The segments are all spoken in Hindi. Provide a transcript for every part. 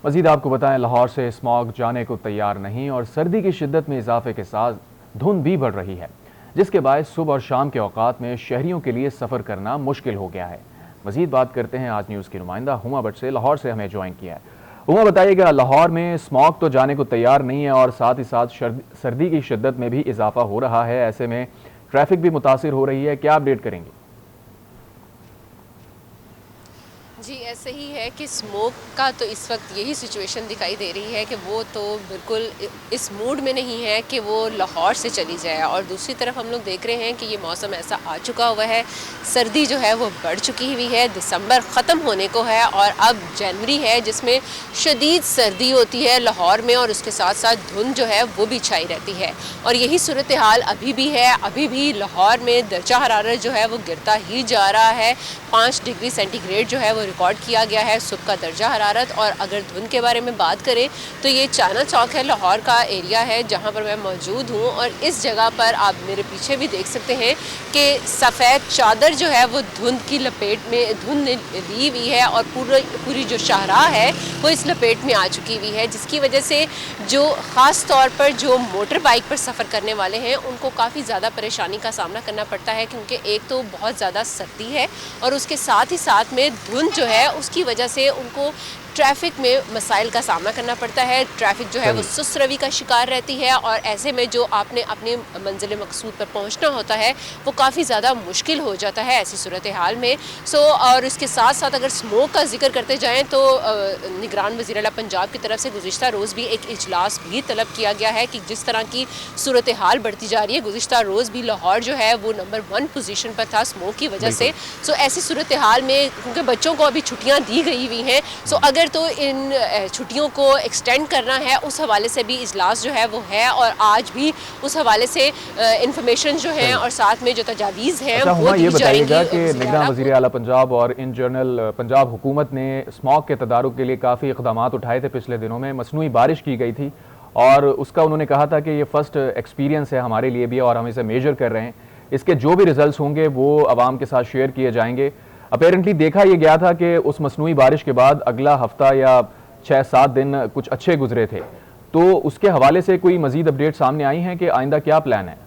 मज़ीद आपको बताएं, लाहौर से स्मॉग जाने को तैयार नहीं और सर्दी की शिद्दत में इजाफे के साथ धुंध भी बढ़ रही है, जिसके बायस सुबह और शाम के औकात में शहरियों के लिए सफ़र करना मुश्किल हो गया है। मज़ीद बात करते हैं आज न्यूज़ की नुमाइंदा हुमा भट्ट से, लाहौर से हमें ज्वाइन किया है। हुमा, बताइएगा, लाहौर में स्मॉग तो जाने को तैयार नहीं है और साथ ही साथ सर्दी की शिद्दत में भी इजाफा हो रहा है, ऐसे में ट्रैफिक भी मुतासिर हो रही है, क्या अपडेट करेंगे? जी, ऐसे ही है कि स्मोक का तो इस वक्त यही सिचुएशन दिखाई दे रही है कि वो तो बिल्कुल इस मूड में नहीं है कि वो लाहौर से चली जाए। और दूसरी तरफ हम लोग देख रहे हैं कि ये मौसम ऐसा आ चुका हुआ है, सर्दी जो है वो बढ़ चुकी हुई है, दिसंबर ख़त्म होने को है और अब जनवरी है जिसमें शदीद सर्दी होती है लाहौर में और उसके साथ साथ धुंध जो है वो भी छाई रहती है। और यही सूरत हाल अभी भी है, अभी भी लाहौर में दर्जा हरारत जो है वो गिरता ही जा रहा है। 5 डिग्री सेंटीग्रेड जो है वो रिकॉर्ड किया गया है सुबह का दर्जा हरारत। और अगर धुंध के बारे में बात करें तो ये चाना चौक है, लाहौर का एरिया है जहाँ पर मैं मौजूद हूँ। और इस जगह पर आप मेरे पीछे भी देख सकते हैं कि सफ़ेद चादर जो है वो धुंध की लपेट में धुंध ने ली हुई है और पूरी जो शाहराह है वो इस लपेट में आ चुकी हुई है, जिसकी वजह से जो ख़ास तौर पर जो मोटर बाइक पर सफ़र करने वाले हैं उनको काफ़ी ज़्यादा परेशानी का सामना करना पड़ता है, क्योंकि एक तो बहुत ज़्यादा सर्दी है और उसके साथ ही साथ में धुंध जो है उसकी वजह से उनको ट्रैफिक में मसाइल का सामना करना पड़ता है। ट्रैफिक जो है वो सुस्त रवि का शिकार रहती है और ऐसे में जो आपने अपनी मंजिल मकसूद पर पहुंचना होता है वो काफ़ी ज़्यादा मुश्किल हो जाता है ऐसी सूरत हाल में। और इसके साथ साथ अगर स्मोक का जिक्र करते जाएँ तो निगरान वज़ीर आला पंजाब की तरफ से गुज़िश्ता रोज़ भी एक इजलास भी तलब किया गया है कि जिस तरह की सूरत हाल बढ़ती जा रही है, गुज़िश्ता रोज़ भी लाहौर जो है वो नंबर 1 पोजीशन पर था स्मोक की वजह से। ऐसी सूरत हाल में क्योंकि बच्चों को अभी छुट्टियाँ दी गई हुई हैं, अगर तो इन छुट्टियों को एक्सटेंड करना है उस हवाले से भी इजलास जो है वो है और आज भी उस हवाले से इंफॉर्मेशन जो है और साथ में जो तजावीज़ हैं वो ये दी बताइएगा जाएंगी। कि निगरान वज़ीर आला पंजाब और इन जनरल पंजाब हुकूमत ने स्मॉग के तदारुक के लिए काफ़ी इक़दाम उठाए थे, पिछले दिनों में मसनूई बारिश की गई थी और उसका उन्होंने कहा था कि ये फ़र्स्ट एक्सपीरियंस है हमारे लिए भी और हम इसे मेजर कर रहे हैं, इसके जो भी रिजल्ट्स होंगे वो आवाम के साथ शेयर किए जाएंगे। अपेरेंटली देखा यह गया था कि उस मसनूई बारिश के बाद अगला हफ्ता या 6-7 दिन कुछ अच्छे गुजरे थे, तो उसके हवाले से कोई मजीद अपडेट सामने आई हैं कि आइंदा क्या प्लान है?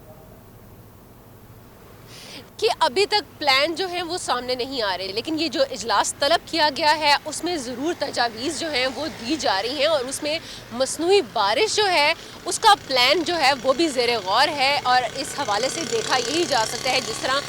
कि अभी तक प्लान जो है वो सामने नहीं आ रहे, लेकिन ये जो इजलास तलब किया गया है उसमें ज़रूर तजावीज़ जो हैं वो दी जा रही हैं और उसमें मसनूई बारिश जो है उसका प्लान जो है वो भी ज़ेर गौर है। और इस हवाले से देखा यही जा सकता है, जिस तरह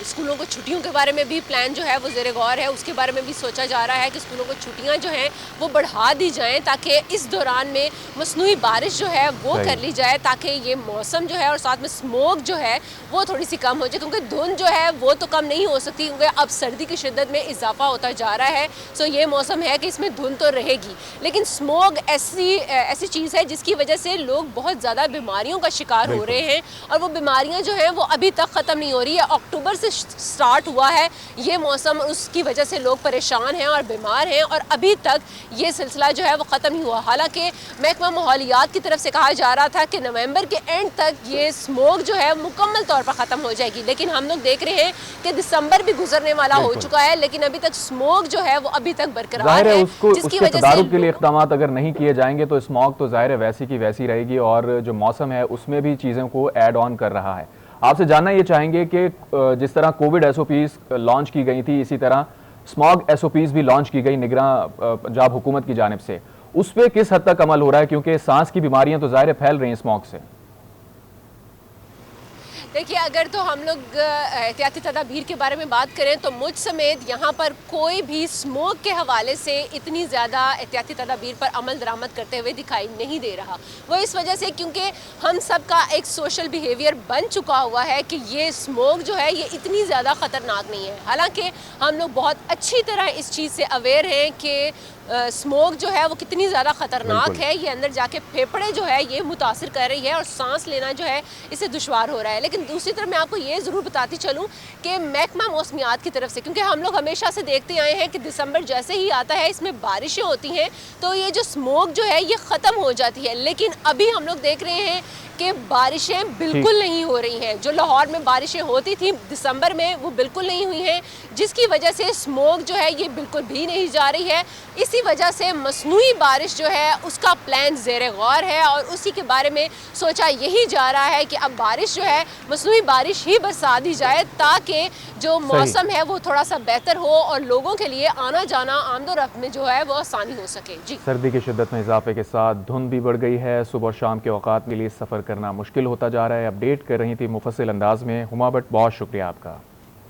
स्कूलों को छुट्टियों के बारे में भी प्लान जो है वो ज़ेर गौर है, उसके बारे में भी सोचा जा रहा है कि स्कूलों को छुट्टियाँ जो हैं वो बढ़ा दी जाएँ ताकि इस दौरान में मसनूई बारिश जो है वो कर ली जाए, ताकि ये मौसम जो है और साथ में स्मोक जो है वो थोड़ी सी कम हो जाए, क्योंकि धुंध जो है वो तो कम नहीं हो सकती क्योंकि अब सर्दी की शिद्दत में इजाफा होता जा रहा है। ये मौसम है कि इसमें धुंध तो रहेगी, लेकिन स्मोक ऐसी चीज़ है जिसकी वजह से लोग बहुत ज़्यादा बीमारियों का शिकार हो रहे हैं और वो बीमारियां जो हैं वो अभी तक ख़त्म नहीं हो रही है। अक्टूबर से स्टार्ट हुआ है ये मौसम, उसकी वजह से लोग परेशान हैं और बीमार हैं और अभी तक ये सिलसिला जो है वो ख़त्म नहीं हुआ। हालांकि महकमा माहौलियात की तरफ से कहा जा रहा था कि नवंबर के एंड तक ये स्मोक जो है मुकम्मल तौर पर ख़त्म हो जाएगी, लेकिन हम लोग देख रहे हैं कि दिसंबर भी गुजरने वाला हो चुका है लेकिन अभी तक स्मोक जो है वो अभी तक बरकरार है, जिसकी वजह से तदारुक के लिए इक़दाम अगर नहीं किए जाएंगे तो स्मॉग तो ज़ाहिर है वैसी की वैसी रहेगी और जो मौसम है उसमें भी चीज़ों को ऐड ऑन कर रहा है। आपसे जानना ये चाहेंगे कि जिस तरह कोविड एसओपीज लॉन्च की गई थी, इसी तरह स्मॉग एसओपीज भी लॉन्च की गई निगरान पंजाब हुकूमत की जानिब से, उस पर किस हद तक अमल हो रहा है, क्योंकि सांस की बीमारियां तो ज़ाहिर फैल रही हैं स्मॉग से? देखिए, अगर तो हम लोग एहतियाती तदाबीर के बारे में बात करें तो मुझ समेत यहाँ पर कोई भी स्मोक के हवाले से इतनी ज़्यादा एहतियाती तदाबीर पर अमल दरामद करते हुए दिखाई नहीं दे रहा। वो इस वजह से क्योंकि हम सब का एक सोशल बिहेवियर बन चुका हुआ है कि ये स्मोक जो है ये इतनी ज़्यादा ख़तरनाक नहीं है। हालांकि हम लोग बहुत अच्छी तरह इस चीज़ से अवेयर हैं कि स्मोक जो है वो कितनी ज़्यादा ख़तरनाक है, ये अंदर जाके फेफड़े जो है ये मुतासिर कर रही है और सांस लेना जो है इससे दुश्वार हो रहा है। लेकिन दूसरी तरफ मैं आपको ये ज़रूर बताती चलूँ कि महकमा मौसमियात की तरफ से, क्योंकि हम लोग हमेशा से देखते आए हैं कि दिसंबर जैसे ही आता है इसमें बारिशें होती हैं तो ये जो स्मोक जो है ये ख़त्म हो जाती है, लेकिन अभी हम लोग देख रहे हैं कि बारिशें बिल्कुल नहीं हो रही हैं। जो लाहौर में बारिशें होती थी दिसंबर में, वो बिल्कुल नहीं हुई हैं, जिसकी वजह से स्मोक जो है ये बिल्कुल भी नहीं जा रही है। इसी वजह से मसनूई बारिश जो है उसका प्लान ज़ेर गौर है और उसी के बारे में सोचा यही जा रहा है कि अब बारिश जो है मसनूई बारिश ही बरसा दी जाए, ताकि जो मौसम है वो थोड़ा सा बेहतर हो और लोगों के लिए आना जाना आमदोरफ्त में जो है वो आसानी हो सके। जी, सर्दी की शिद्दत में इजाफे के साथ धुंध भी बढ़ गई है। सुबह और शाम के औकात के लिए सफ़र करना मुश्किल होता जा रहा है। अपडेट कर रही थी मुफस्सिल अंदाज में हुमा भट्ट, बहुत शुक्रिया आपका।